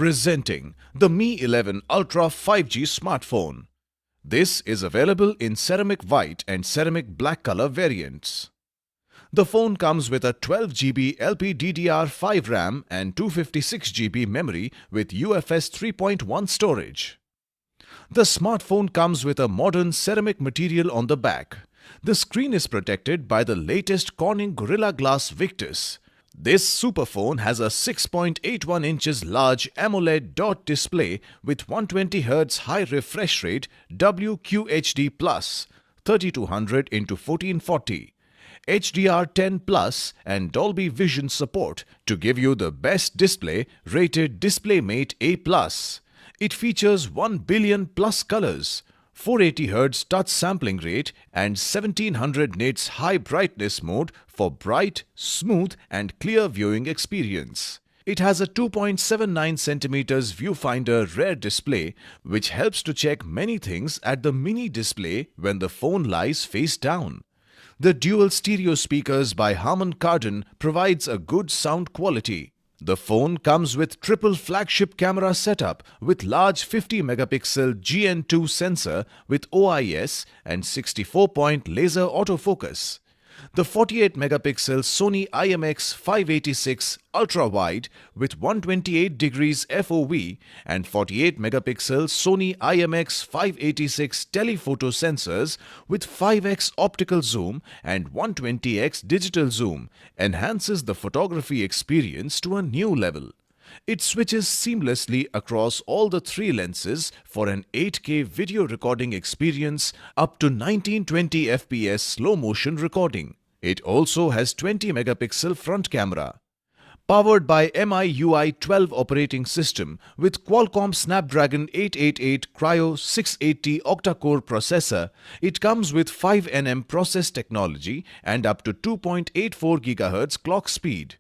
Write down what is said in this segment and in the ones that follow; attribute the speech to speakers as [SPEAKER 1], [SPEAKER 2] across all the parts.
[SPEAKER 1] Presenting the Mi 11 Ultra 5G smartphone. This is available in ceramic white and ceramic black color variants. The phone comes with a 12GB LPDDR5 RAM and 256GB memory with UFS 3.1 storage. The smartphone comes with a modern ceramic material on the back. The screen is protected by the latest Corning Gorilla Glass Victus. This superphone has a 6.81 inches large AMOLED dot display with 120Hz high refresh rate WQHD+, 3200 x 1440, HDR10+ and Dolby Vision support to give you the best display rated DisplayMate A+. It features 1 billion plus colors, 480Hz touch sampling rate and 1700 nits high brightness mode for bright, smooth and clear viewing experience. It has a 2.79 cm viewfinder rear display which helps to check many things at the mini display when the phone lies face down. The dual stereo speakers by Harman Kardon provides a good sound quality. The phone comes with triple flagship camera setup with large 50-megapixel GN2 sensor with OIS and 64-point laser autofocus. The 48-megapixel Sony IMX586 ultra-wide with 128 degrees FOV and 48-megapixel Sony IMX586 telephoto sensors with 5x optical zoom and 120x digital zoom enhances the photography experience to a new level. It switches seamlessly across all the three lenses for an 8K video recording experience up to 1920 fps slow motion recording. It also has 20-megapixel front camera. Powered by MIUI 12 operating system with Qualcomm Snapdragon 888 Kryo 680 octa-core processor, it comes with 5nm process technology and up to 2.84 GHz clock speed.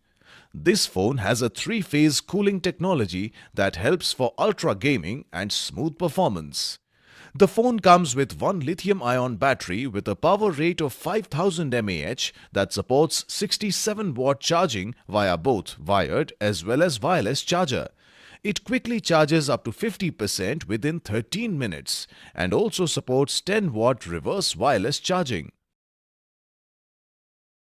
[SPEAKER 1] This phone has a 3-phase cooling technology that helps for ultra gaming and smooth performance. The phone comes with one lithium-ion battery with a power rate of 5000 mAh that supports 67-watt charging via both wired as well as wireless charger. It quickly charges up to 50% within 13 minutes and also supports 10-watt reverse wireless charging.